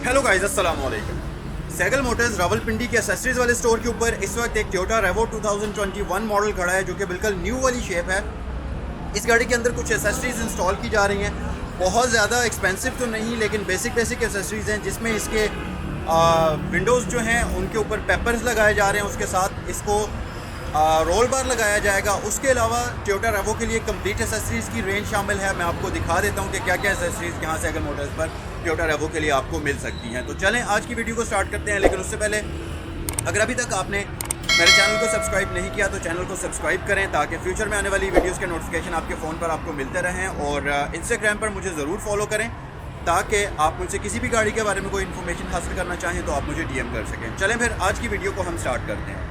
Hello guys, अस्सलाम वालेकुम। Saigal Motors Rawalpindi के एसेसरीज वाले स्टोर के ऊपर इस वक्त एक टोयोटा रेवो 2021 मॉडल खड़ा है जो कि बिल्कुल न्यू वाली शेप है। इस गाड़ी के अंदर कुछ एसेसरीज इंस्टॉल की जा रही हैं। बहुत ज़्यादा एक्सपेंसिव तो नहीं, लेकिन बेसिक एसेसरीज हैं जिसमें इसके विंडोज़ जो हैं उनके ऊपर पेपर्स लगाए जा रहे हैं। उसके साथ इसको रोल बार लगाया जाएगा। उसके अलावा टोयोटा रेवो के लिए कंप्लीट एसेसरीज़ की रेंज शामिल है। मैं आपको दिखा देता हूँ कि क्या क्या एसेसरीज़ यहाँ सैगल मोटर्स पर टोयोटा रेवो के लिए आपको मिल सकती हैं। तो चलें आज की वीडियो को स्टार्ट करते हैं, लेकिन उससे पहले अगर अभी तक आपने मेरे चैनल को सब्सक्राइब नहीं किया तो चैनल को सब्सक्राइब करें ताकि फ्यूचर में आने वाली वीडियोस के नोटिफिकेशन आपके फ़ोन पर आपको मिलते रहें। और इंस्टाग्राम पर मुझे ज़रूर फॉलो करें ताकि आप मुझसे किसी भी गाड़ी के बारे में कोई इन्फॉर्मेशन हासिल करना चाहें तो आप मुझे डीएम कर सकें। चलें फिर आज की वीडियो को हम स्टार्ट करते हैं।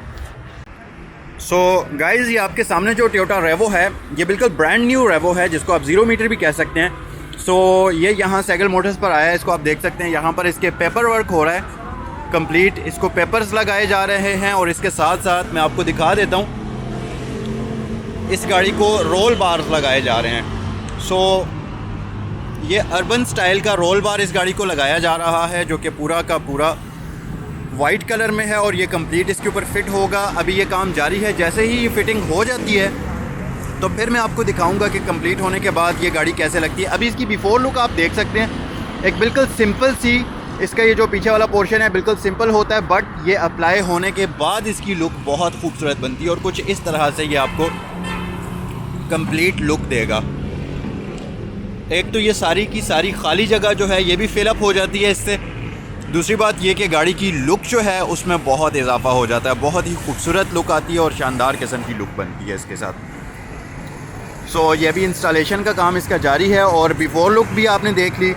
सो गाइज़, ये आपके सामने जो टोयोटा रेवो है ये बिल्कुल ब्रांड न्यू रेवो है जिसको आप 0 मीटर भी कह सकते हैं। सो ये यहाँ सैगल मोटर्स पर आया है। इसको आप देख सकते हैं, यहाँ पर इसके पेपर वर्क हो रहा है कंप्लीट। इसको पेपर्स लगाए जा रहे हैं और इसके साथ साथ मैं आपको दिखा देता हूँ, इस गाड़ी को रोल बार्स लगाए जा रहे हैं। सो ये अर्बन स्टाइल का रोल बार इस गाड़ी को लगाया जा रहा है जो कि पूरा का पूरा वाइट कलर में है और ये कंप्लीट इसके ऊपर फिट होगा। अभी ये काम जारी है। जैसे ही ये फिटिंग हो जाती है तो फिर मैं आपको दिखाऊंगा कि कंप्लीट होने के बाद ये गाड़ी कैसे लगती है। अभी इसकी बिफोर लुक आप देख सकते हैं, एक बिल्कुल सिंपल सी इसका ये जो पीछे वाला पोर्शन है बिल्कुल सिंपल होता है, बट ये अप्लाई होने के बाद इसकी लुक बहुत खूबसूरत बनती है और कुछ इस तरह से ये आपको कंप्लीट लुक देगा। एक तो ये सारी की सारी खाली जगह जो है ये भी फिलअप हो जाती है इससे। दूसरी बात ये कि गाड़ी की लुक जो है उसमें बहुत इजाफा हो जाता है, बहुत ही खूबसूरत लुक आती है और शानदार किस्म की लुक बनती है इसके साथ। सो ये भी इंस्टॉलेशन का काम इसका जारी है और बिफोर लुक भी आपने देख ली,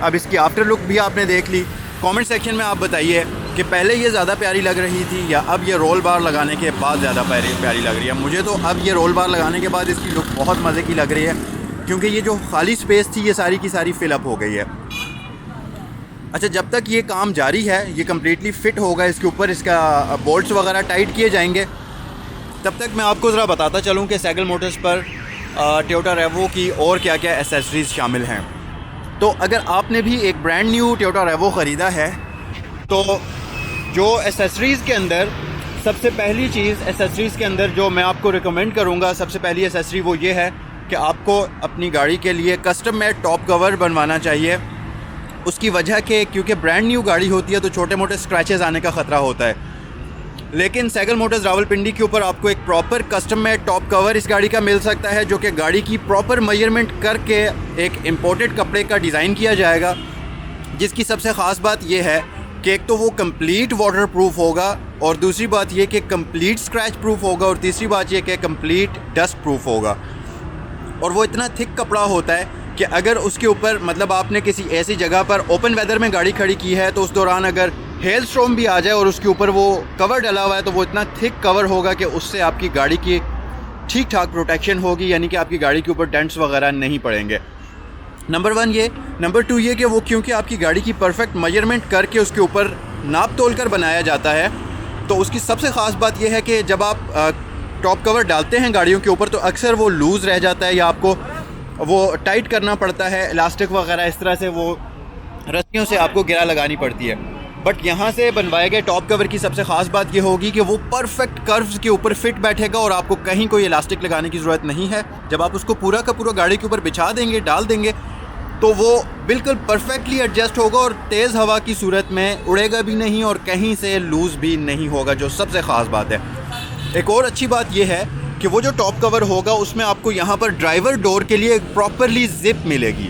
अब इसकी आफ्टर लुक भी आपने देख ली। कमेंट सेक्शन में आप बताइए कि पहले ये ज़्यादा प्यारी लग रही थी या अब ये रोल बार लगाने के बाद ज़्यादा प्यारी लग रही है। मुझे तो अब ये रोल बार लगाने के बाद इसकी लुक बहुत मज़े की लग रही है क्योंकि ये जो खाली स्पेस थी ये सारी की सारी फिलअप हो गई है। अच्छा, जब तक ये काम जारी है, ये कम्प्लीटली फ़िट होगा, इसके ऊपर इसका बोल्ट्स वगैरह टाइट किए जाएंगे, तब तक मैं आपको ज़रा बताता चलूँ कि सैगल मोटर्स पर टोयोटा रेवो की और क्या क्या एसेसरीज़ शामिल हैं। तो अगर आपने भी एक ब्रांड न्यू टोयोटा रेवो ख़रीदा है तो जो एसेसरीज़ के अंदर सबसे पहली चीज़ एसेसरीज़ के अंदर जो मैं आपको रिकमेंड करूँगा, सबसे पहली एसेसरी वो ये है कि आपको अपनी गाड़ी के लिए कस्टम मेड टॉप कवर बनवाना चाहिए। उसकी वजह के क्योंकि ब्रांड न्यू गाड़ी होती है तो छोटे मोटे स्क्रैचेस आने का ख़तरा होता है, लेकिन सैगल मोटर्स रावलपिंडी के ऊपर आपको एक proper custom made top cover इस गाड़ी का मिल सकता है जो कि गाड़ी की प्रॉपर मेजरमेंट करके एक इम्पोर्टेड कपड़े का डिज़ाइन किया जाएगा, जिसकी सबसे ख़ास बात यह है कि एक तो वो कंप्लीट वाटर प्रूफ होगा और दूसरी बात यह कि कंप्लीट स्क्रैच प्रूफ होगा और तीसरी बात यह कि कंप्लीट डस्ट प्रूफ होगा। और वो इतना थिक कपड़ा होता है कि अगर उसके ऊपर मतलब आपने किसी ऐसी जगह पर ओपन वेदर में गाड़ी खड़ी की है तो उस दौरान अगर हेल स्टॉर्म भी आ जाए और उसके ऊपर वो कवर डला हुआ है तो वो इतना थिक कवर होगा कि उससे आपकी गाड़ी की ठीक ठाक प्रोटेक्शन होगी, यानी कि आपकी गाड़ी के ऊपर डेंट्स वगैरह नहीं पड़ेंगे। नंबर 1 ये। नंबर 2 ये कि वो क्योंकि आपकी गाड़ी की परफेक्ट मेजरमेंट करके उसके ऊपर नाप तोल कर बनाया जाता है तो उसकी सबसे ख़ास बात यह है कि जब आप टॉप कवर डालते हैं गाड़ियों के ऊपर तो अक्सर वो लूज़ रह जाता है या आपको वो टाइट करना पड़ता है, इलास्टिक वगैरह इस तरह से वो रस्सियों से आपको गिरा लगानी पड़ती है। बट यहाँ से बनवाए गए टॉप कवर की सबसे ख़ास बात ये होगी कि वो परफेक्ट कर्व्स के ऊपर फिट बैठेगा और आपको कहीं कोई इलास्टिक लगाने की ज़रूरत नहीं है। जब आप उसको पूरा का पूरा गाड़ी के ऊपर बिछा देंगे, डाल देंगे तो वो बिल्कुल परफेक्टली एडजस्ट होगा और तेज़ हवा की सूरत में उड़ेगा भी नहीं और कहीं से लूज़ भी नहीं होगा, जो सबसे ख़ास बात है। एक और अच्छी बात यह है कि वो जो टॉप कवर होगा उसमें आपको यहाँ पर ड्राइवर डोर के लिए प्रॉपरली जिप मिलेगी,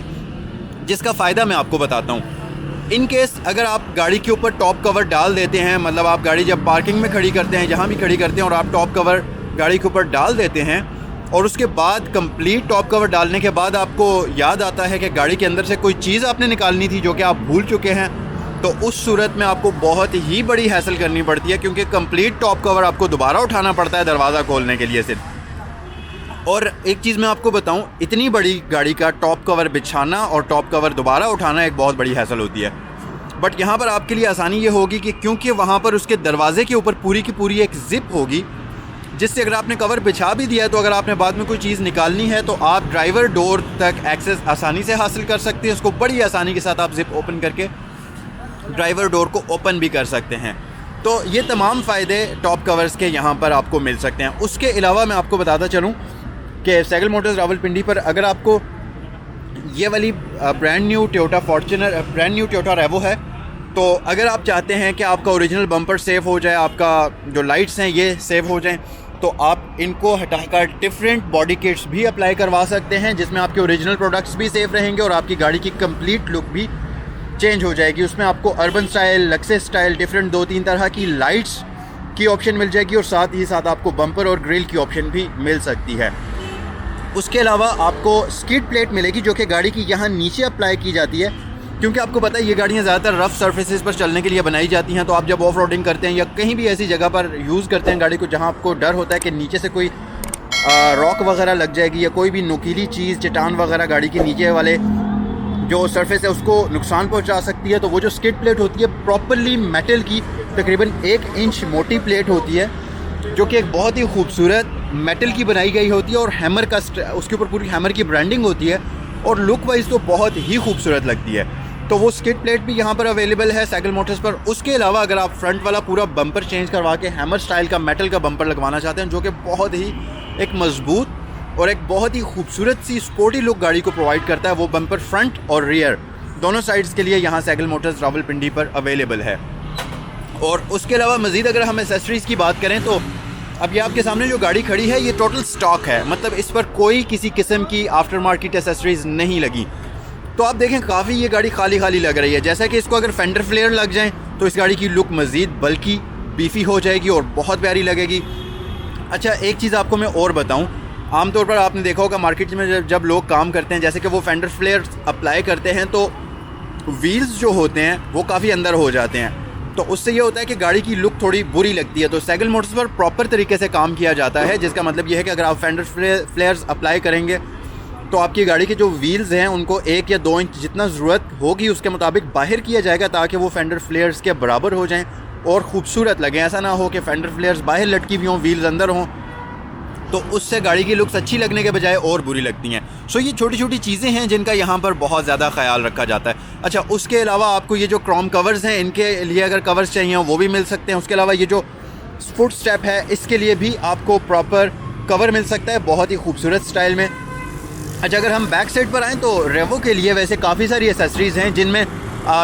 जिसका फ़ायदा मैं आपको बताता हूँ। इन केस अगर आप गाड़ी के ऊपर टॉप कवर डाल देते हैं, मतलब आप गाड़ी जब पार्किंग में खड़ी करते हैं, जहाँ भी खड़ी करते हैं और आप टॉप कवर गाड़ी के ऊपर डाल देते हैं और उसके बाद कंप्लीट टॉप कवर डालने के बाद आपको याद आता है कि गाड़ी के अंदर से कोई चीज़ आपने निकालनी थी जो कि आप भूल चुके हैं, तो उस सूरत में आपको बहुत ही बड़ी हैसल करनी पड़ती है क्योंकि कंप्लीट टॉप कवर आपको दोबारा उठाना पड़ता है दरवाज़ा खोलने के लिए सिर्फ। और एक चीज़ मैं आपको बताऊं, इतनी बड़ी गाड़ी का टॉप कवर बिछाना और टॉप कवर दोबारा उठाना एक बहुत बड़ी हैसल होती है। बट यहाँ पर आपके लिए आसानी ये होगी कि क्योंकि वहाँ पर उसके दरवाजे के ऊपर पूरी की पूरी एक जिप होगी, जिससे अगर आपने कवर बिछा भी दिया है तो अगर आपने बाद में कोई चीज़ निकालनी है तो आप ड्राइवर डोर तक एक्सेस आसानी से हासिल कर सकते हैं। उसको बड़ी आसानी के साथ आप जिप ओपन करके ड्राइवर डोर को ओपन भी कर सकते हैं। तो ये तमाम फ़ायदे टॉप कवर्स के यहाँ पर आपको मिल सकते हैं। उसके अलावा मैं आपको बताता चलूँ कि सैगल मोटर्स रावलपिंडी पर अगर आपको ये वाली brand new Toyota Fortuner, brand new Toyota Revo है, तो अगर आप चाहते हैं कि आपका ओरिजिनल बम्पर सेव हो जाए, आपका जो लाइट्स हैं ये सेव हो जाएं, तो आप इनको हटाकर डिफरेंट बॉडी किट्स भी अप्लाई करवा सकते हैं, जिसमें आपके ओरिजिनल प्रोडक्ट्स भी सेफ रहेंगे और आपकी गाड़ी की कंप्लीट लुक भी चेंज हो जाएगी। उसमें आपको अर्बन स्टाइल, लक्सेस स्टाइल, डिफरेंट 2-3 तरह की लाइट्स की ऑप्शन मिल जाएगी और साथ ही साथ आपको बम्पर और ग्रिल की ऑप्शन भी मिल सकती है। उसके अलावा आपको स्किड प्लेट मिलेगी जो कि गाड़ी की यहाँ नीचे अप्लाई की जाती है, क्योंकि आपको पता है ये गाड़ियाँ ज़्यादातर रफ़ सर्फेसिस पर चलने के लिए बनाई जाती हैं। तो आप जब ऑफ रोडिंग करते हैं या कहीं भी ऐसी जगह पर यूज़ करते हैं गाड़ी को जहाँ आपको डर होता है कि नीचे से कोई रॉक वगैरह लग जाएगी या कोई भी नुकीली चीज़, चट्टान वगैरह गाड़ी के नीचे वाले जो सरफेस है उसको नुकसान पहुंचा सकती है, तो वो जो स्किड प्लेट होती है प्रॉपरली मेटल की तकरीबन 1 इंच मोटी प्लेट होती है, जो कि एक बहुत ही खूबसूरत मेटल की बनाई गई होती है और हैमर का उसके ऊपर पूरी हैमर की ब्रांडिंग होती है और लुक वाइज तो बहुत ही खूबसूरत लगती है। तो वो स्किड प्लेट भी यहाँ पर अवेलेबल है सैगल मोटर्स पर। उसके अलावा अगर आप फ्रंट वाला पूरा बम्पर चेंज करवा के हैमर स्टाइल का मेटल का बम्पर लगवाना चाहते हैं, जो कि बहुत ही एक मजबूत और एक बहुत ही खूबसूरत सी स्पोर्टी लुक गाड़ी को प्रोवाइड करता है, वो बम्पर फ्रंट और रियर दोनों साइड्स के लिए यहाँ सैगल मोटर्स रावलपिंडी पर अवेलेबल है। और उसके अलावा मज़ीद अगर हम एसेसरीज़ की बात करें तो अब ये आपके सामने जो गाड़ी खड़ी है ये टोटल स्टॉक है, मतलब इस पर कोई किसी किस्म की आफ्टर मार्केट एसेसरीज़ नहीं लगी। तो आप देखें काफ़ी ये गाड़ी खाली खाली लग रही है, जैसा कि इसको अगर फेंडर फ्लेयर लग जाएँ तो इस गाड़ी की लुक मज़ीद बल्कि बीफी हो जाएगी और बहुत प्यारी लगेगी। अच्छा, एक चीज़ आपको मैं और बताऊँ, आमतौर पर आपने देखा होगा मार्केट में जब लोग काम करते हैं, जैसे कि वो फेंडर फ्लेयर अप्लाई करते हैं तो व्हील्स जो होते हैं वो काफ़ी अंदर हो जाते हैं, तो उससे ये होता है कि गाड़ी की लुक थोड़ी बुरी लगती है। तो सैगल मोटर्स पर प्रॉपर तरीके से काम किया जाता है, जिसका मतलब ये है कि अगर आप फेंडर फ्लेयर्स अप्लाई करेंगे तो आपकी गाड़ी के जो व्हील्स हैं उनको 1 या 2 इंच जितना ज़रूरत होगी उसके मुताबिक बाहर किया जाएगा, ताकि वो फेंडर फ्लेयर्स के बराबर हो जाएँ और ख़ूबसूरत लगें। ऐसा ना हो कि फेंडर फ्लेयर्स बाहर लटकी हुई हों, व्हील्स अंदर हों, तो उससे गाड़ी की लुक्स अच्छी लगने के बजाय और बुरी लगती हैं। सो ये छोटी छोटी चीज़ें हैं जिनका यहाँ पर बहुत ज़्यादा ख्याल रखा जाता है। अच्छा, उसके अलावा आपको ये जो क्रोम कवर्स हैं इनके लिए अगर कवर्स चाहिए वो भी मिल सकते हैं। उसके अलावा ये जो फुट स्टेप है इसके लिए भी आपको प्रॉपर कवर मिल सकता है बहुत ही खूबसूरत स्टाइल में। अच्छा, अगर हम बैक साइड पर आएँ तो रेवो के लिए वैसे काफ़ी सारी एसेसरीज़ हैं, जिनमें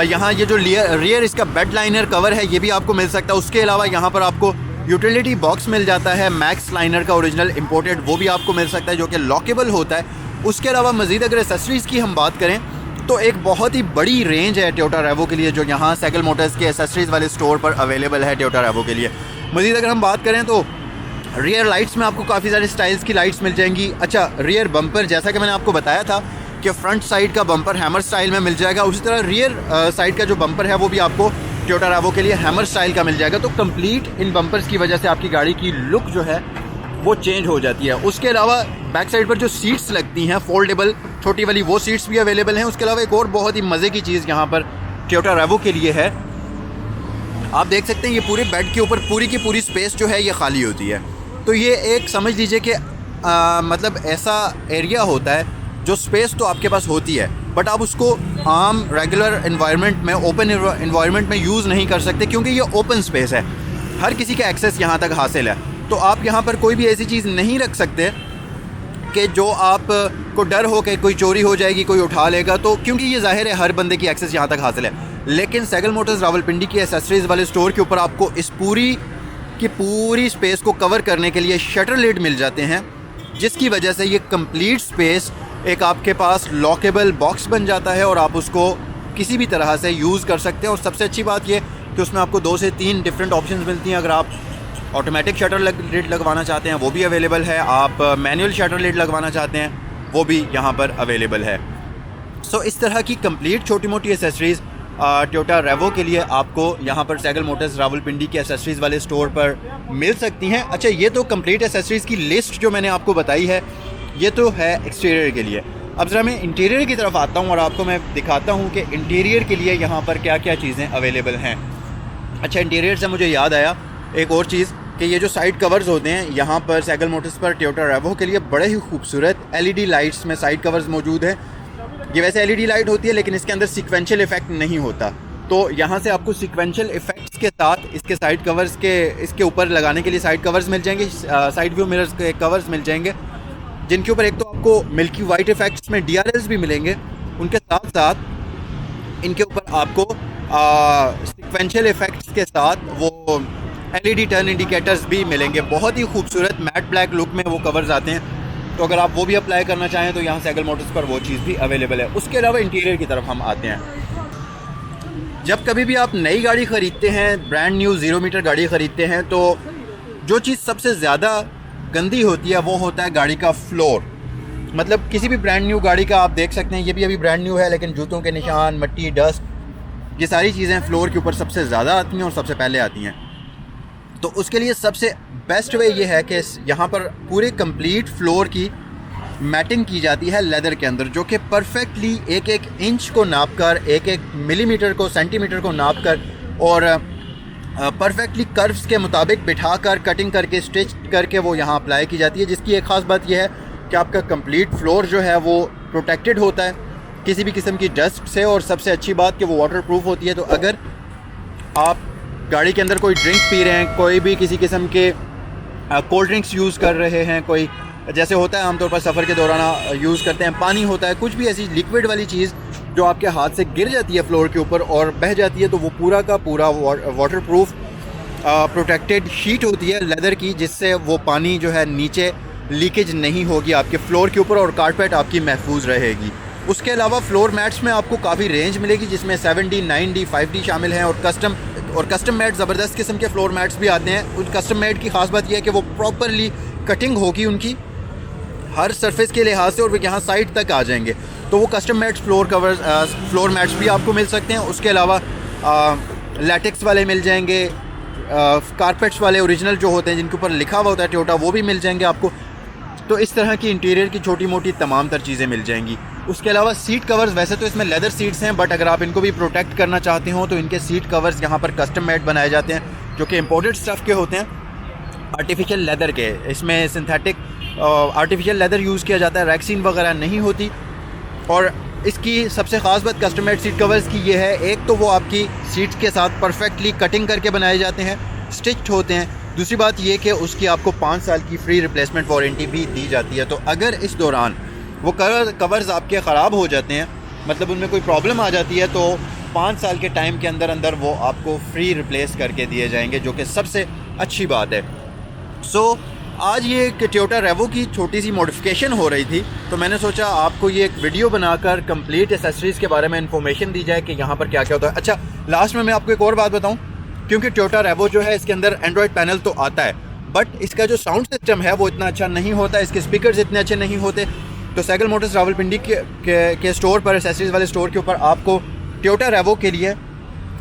यहाँ ये जो रियर इसका बेड लाइनर कवर है ये भी आपको मिल सकता है। उसके अलावा यहाँ पर आपको यूटिलिटी बॉक्स मिल जाता है मैक्स लाइनर का ओरिजिनल इंपोर्टेड, वो भी आपको मिल सकता है जो कि लॉकेबल होता है। उसके अलावा मज़ीद अगर एसेसरीज़ की हम बात करें तो एक बहुत ही बड़ी रेंज है टोयोटा रेवो के लिए जो यहाँ सैगल मोटर्स के एसेसरीज़ वाले स्टोर पर अवेलेबल है टोयोटा रेवो के लिए। मज़ीद अगर हम बात करें तो रियर लाइट्स में आपको काफ़ी सारे स्टाइल्स की लाइट्स मिल जाएंगी। अच्छा, रियर बम्पर जैसा कि मैंने आपको बताया था कि फ्रंट साइड का बम्पर हैमर स्टाइल में मिल जाएगा, उसी तरह रियर साइड का जो बम्पर है वो भी आपको टोयोटा रेवो के लिए हैमर स्टाइल का मिल जाएगा। तो कंप्लीट इन बम्पर्स की वजह से आपकी गाड़ी की लुक जो है वो चेंज हो जाती है। उसके अलावा बैक साइड पर जो सीट्स लगती हैं फोल्डेबल छोटी वाली, वो सीट्स भी अवेलेबल हैं। उसके अलावा एक और बहुत ही मज़े की चीज़ यहाँ पर टोयोटा रेवो के लिए है, आप देख सकते हैं ये पूरे बेड के ऊपर पूरी की पूरी स्पेस जो है ये खाली होती है। तो ये एक समझ लीजिए कि मतलब ऐसा एरिया होता है जो स्पेस तो आपके पास होती है बट आप उसको आम रेगुलर एनवायरनमेंट में, ओपन एनवायरनमेंट में यूज़ नहीं कर सकते, क्योंकि ये ओपन स्पेस है, हर किसी का एक्सेस यहाँ तक हासिल है। तो आप यहाँ पर कोई भी ऐसी चीज़ नहीं रख सकते कि जो आप को डर हो कि कोई चोरी हो जाएगी, कोई उठा लेगा, तो क्योंकि ये ज़ाहिर है हर बंदे की एक्सेस यहाँ तक हासिल है। लेकिन सैगल मोटर्स रावलपिंडी की एसेसरीज़ वाले स्टोर के ऊपर आपको इस पूरी की पूरी स्पेस को कवर करने के लिए शटर लिड मिल जाते हैं, जिसकी वजह से ये कंप्लीट स्पेस एक आपके पास लॉकेबल बॉक्स बन जाता है और आप उसको किसी भी तरह से यूज़ कर सकते हैं। और सबसे अच्छी बात ये कि उसमें आपको 2 से 3 डिफरेंट ऑप्शंस मिलती हैं। अगर आप ऑटोमेटिक शटर लिड लगवाना चाहते हैं वो भी अवेलेबल है, आप मैनुअल शटर लिड लगवाना चाहते हैं वो भी यहाँ पर अवेलेबल है। सो इस तरह की कंप्लीट छोटी मोटी एसेसरीज़ टोयोटा रेवो के लिए आपको यहाँ पर सैगल मोटर्स रावलपिंडी के एसेसरीज़ वाले स्टोर पर मिल सकती हैं। अच्छा, ये तो कंप्लीट एसेसरीज़ की लिस्ट जो मैंने आपको बताई है ये तो है एक्सटीरियर के लिए। अब ज़रा मैं इंटीरियर की तरफ आता हूँ और आपको मैं दिखाता हूँ कि इंटीरियर के लिए यहाँ पर क्या क्या चीज़ें अवेलेबल हैं। अच्छा, इंटीरियर से मुझे याद आया एक और चीज़ कि ये जो साइड कवर्स होते हैं यहाँ पर सैगल मोटर्स पर टोयोटा रेवो के लिए बड़े ही खूबसूरत LED लाइट्स में साइड कवर्स मौजूद हैं। ये वैसे LED लाइट होती है लेकिन इसके अंदर सीक्वेंशियल इफेक्ट नहीं होता, तो यहाँ से आपको सीक्वेंशियल इफेक्ट्स के साथ इसके साइड कवर्स के इसके ऊपर लगाने के लिए साइड कवर्स मिल जाएंगे, साइड व्यू मिरर्स के कवर्स मिल जाएंगे, जिनके ऊपर एक तो आपको मिल्की वाइट इफेक्ट्स में DRLs भी मिलेंगे, उनके साथ साथ इनके ऊपर आपको सीक्वेंशियल इफेक्ट्स के साथ वो LED टर्न इंडिकेटर्स भी मिलेंगे। बहुत ही खूबसूरत मैट ब्लैक लुक में वो कवर्स आते हैं, तो अगर आप वो भी अप्लाई करना चाहें तो यहाँ सैगल मोटर्स पर वो चीज़ भी अवेलेबल है। उसके अलावा इंटीरियर की तरफ हम आते हैं। जब कभी भी आप नई गाड़ी ख़रीदते हैं, ब्रांड न्यू 0 मीटर गाड़ी ख़रीदते हैं, तो जो चीज़ सबसे ज़्यादा गंदी होती है वो होता है गाड़ी का फ्लोर। मतलब किसी भी ब्रांड न्यू गाड़ी का आप देख सकते हैं, ये भी अभी ब्रांड न्यू है, लेकिन जूतों के निशान, मिट्टी, डस्ट, ये सारी चीज़ें फ्लोर के ऊपर सबसे ज़्यादा आती हैं और सबसे पहले आती हैं। तो उसके लिए सबसे बेस्ट वे ये है कि यहाँ पर पूरे कंप्लीट फ्लोर की मैटिंग की जाती है लेदर के अंदर, जो कि परफेक्टली एक एक इंच को नाप कर, एक एक मिलीमीटर को, सेंटीमीटर को नाप कर और परफेक्टली कर्व्स के मुताबिक बिठा कर, कटिंग करके, स्टिच करके वो यहाँ अप्लाई की जाती है। जिसकी एक ख़ास बात यह है कि आपका कंप्लीट फ्लोर जो है वो प्रोटेक्टेड होता है किसी भी किस्म की डस्ट से, और सबसे अच्छी बात कि वो वाटर प्रूफ होती है। तो अगर आप गाड़ी के अंदर कोई ड्रिंक पी रहे हैं, कोई भी किसी किस्म के कोल्ड ड्रिंक्स यूज़ कर रहे हैं, कोई जैसे होता है आमतौर पर सफ़र के दौरान यूज़ करते हैं, पानी होता है, कुछ भी ऐसी लिक्विड वाली चीज़ जो आपके हाथ से गिर जाती है फ्लोर के ऊपर और बह जाती है, तो वो पूरा का पूरा वाटर प्रूफ प्रोटेक्टेड शीट होती है लेदर की, जिससे वो पानी जो है नीचे लीकेज नहीं होगी आपके फ्लोर के ऊपर और कारपेट आपकी महफूज रहेगी। उसके अलावा फ्लोर मैट्स में आपको काफ़ी रेंज मिलेगी, जिसमें 7D, 9D, 5D शामिल हैं, और कस्टम मैट ज़बरदस्त किस्म के फ्लोर मैट्स भी आते हैं। उन कस्टम मैट की ख़ास बात यह है कि वो प्रॉपरली कटिंग होगी उनकी हर सरफेस के लिहाज से, और वो यहाँ साइड तक आ जाएंगे। तो वो कस्टम मैट्स, फ्लोर मैट्स भी आपको मिल सकते हैं। उसके अलावा लैटेक्स वाले मिल जाएंगे, कारपेट्स वाले ओरिजिनल जो होते हैं जिनके ऊपर लिखा हुआ होता है टोयोटा, वो भी मिल जाएंगे आपको। तो इस तरह की इंटीरियर की छोटी मोटी तमाम तर चीज़ें मिल जाएंगी। उसके अलावा सीट कवर्स, वैसे तो इसमें लेदर सीट्स हैं, बट अगर आप इनको भी प्रोटेक्ट करना चाहते हो तो इनके सीट कवर्स यहाँ पर कस्टम मेड बनाए जाते हैं, जो कि इम्पोर्टेड स्टफ़ के होते हैं, आर्टिफिशियल लेदर के। इसमें सिंथेटिक आर्टिफिशियल लेदर यूज़ किया जाता है, रैक्सीन वगैरह नहीं होती। और इसकी सबसे ख़ास बात कस्टम मेड सीट कवर्स की ये है, एक तो वो आपकी सीट्स के साथ परफेक्टली कटिंग करके बनाए जाते हैं, स्टिच्ड होते हैं। दूसरी बात ये कि उसकी आपको 5 साल की फ्री रिप्लेसमेंट वारंटी भी दी जाती है। तो अगर इस दौरान वो कवर्स आपके ख़राब हो जाते हैं, मतलब उनमें कोई प्रॉब्लम आ जाती है, तो 5 साल के टाइम के अंदर अंदर वो आपको फ्री रिप्लेस करके दिए जाएंगे, जो कि सबसे अच्छी बात है। आज ये एक टोयोटा रेवो की छोटी सी मॉडिफिकेशन हो रही थी, तो मैंने सोचा आपको ये एक वीडियो बनाकर कंप्लीट एसेसरीज़ के बारे में इन्फॉर्मेशन दी जाए कि यहाँ पर क्या क्या होता है। अच्छा, लास्ट में मैं आपको एक और बात बताऊँ, क्योंकि टोयोटा रेवो जो है इसके अंदर एंड्रॉयड पैनल तो आता है, बट इसका जो साउंड सिस्टम है वो इतना अच्छा नहीं होता, इसके स्पीकर्स इतने अच्छे नहीं होते। तो सैगल मोटर्स रावलपिंडी के स्टोर पर, एसेसरीज़ वाले स्टोर के ऊपर आपको टोयोटा रेवो के लिए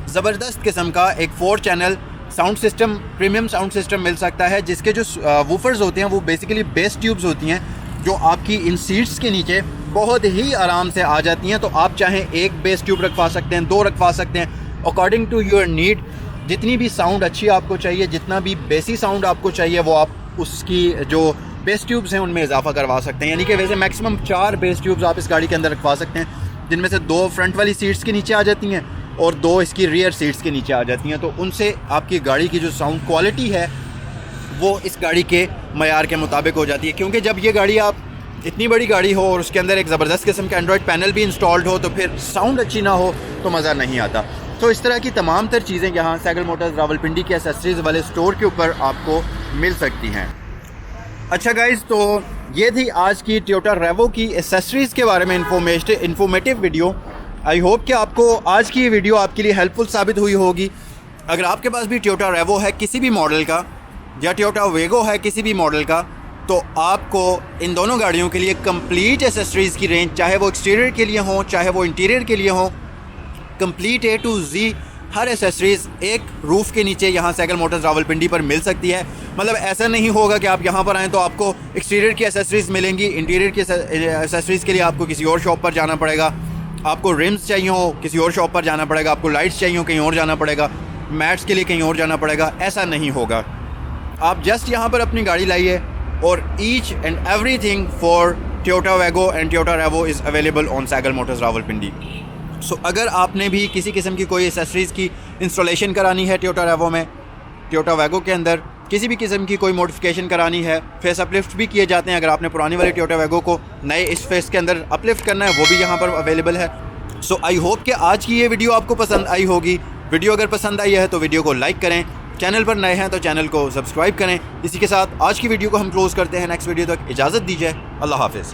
ज़बरदस्त किस्म का एक 4 channel sound system, premium sound system मिल सकता है, जिसके जो वूफर्स होते हैं वो बेसिकली बेस ट्यूब्स होती हैं, जो आपकी इन सीट्स के नीचे बहुत ही आराम से आ जाती हैं। तो आप चाहें एक बेस ट्यूब रखवा सकते हैं, 2 रखवा सकते हैं, अकॉर्डिंग टू योर नीड। जितनी भी साउंड अच्छी आपको चाहिए, जितना भी बेसी साउंड आपको चाहिए, वो आप उसकी जो बेस ट्यूब्स हैं उनमें इजाफा करवा सकते हैं। यानी कि वैसे मैक्सिमम 4 बेस ट्यूब्स आप इस गाड़ी के अंदर रखवा सकते हैं, जिनमें से 2 फ्रंट वाली सीट्स के नीचे आ जाती हैं और 2 इसकी रियर सीट्स के नीचे आ जाती हैं। तो उनसे आपकी गाड़ी की जो साउंड क्वालिटी है वो इस गाड़ी के मयार के मुताबिक हो जाती है। क्योंकि जब ये गाड़ी आप इतनी बड़ी गाड़ी हो और उसके अंदर एक ज़बरदस्त किस्म का एंड्रॉयड पैनल भी इंस्टॉल्ड हो, तो फिर साउंड अच्छी ना हो तो मज़ा नहीं आता। तो इस तरह की तमाम तर चीज़ें यहाँ सैगल मोटर्स रावलपिंडी के एसेसरीज़ वाले स्टोर के ऊपर आपको मिल सकती हैं। अच्छा गाइज़, तो ये थी आज की टोयोटा रेवो की एसेसरीज़ के बारे में इन्फॉर्मेटिव वीडियो। आई होप कि आपको आज की ये वीडियो आपके लिए हेल्पफुल साबित हुई होगी। अगर आपके पास भी टोयोटा रेवो है किसी भी मॉडल का, या टोयोटा वेगो है किसी भी मॉडल का, तो आपको इन दोनों गाड़ियों के लिए कंप्लीट एसेसरीज़ की रेंज, चाहे वो एक्सटीरियर के लिए हो चाहे वो इंटीरियर के लिए हो, complete A to Z her accessories एक रूफ़ के नीचे यहाँ सैगल मोटर्स रावलपिंडी पर मिल सकती है। मतलब ऐसा नहीं होगा कि आप यहाँ पर आएँ तो आपको एक्सटीरियर की एसेसरीज़ मिलेंगी, इंटीरियर की एसेसरीज़ के लिए आपको किसी और शॉप पर जाना पड़ेगा, आपको रिम्स चाहिए हो किसी और शॉप पर जाना पड़ेगा, आपको लाइट्स चाहिए हो कहीं और जाना पड़ेगा, मैट्स के लिए कहीं और जाना पड़ेगा। ऐसा नहीं होगा। आप जस्ट यहाँ पर अपनी गाड़ी लाइए और each and everything for Toyota Vigo and Toyota Revo is available on Saigal Motors Rawalpindi. So अगर आपने भी किसी किस्म की कोई एसेसरीज़ की इंस्टॉलेशन करानी है टोयोटा रेवो में, टोयोटा वैगो के अंदर किसी भी किस्म की कोई मॉडिफिकेशन करानी है, फेस अपलिफ्ट भी किए जाते हैं। अगर आपने पुरानी वाली टोयोटा वैगो को नए इस फेस के अंदर अपलिफ्ट करना है वो भी यहाँ पर अवेलेबल है। सो आई होप कि आज की ये वीडियो आपको पसंद आई होगी। वीडियो अगर पसंद आई है तो वीडियो को लाइक करें, चैनल पर नए हैं तो चैनल को सब्सक्राइब करें। इसी के साथ आज की वीडियो को हम क्लोज़ करते हैं। नेक्स्ट वीडियो तक इजाज़त दीजिए। अल्लाह हाफ़िज़।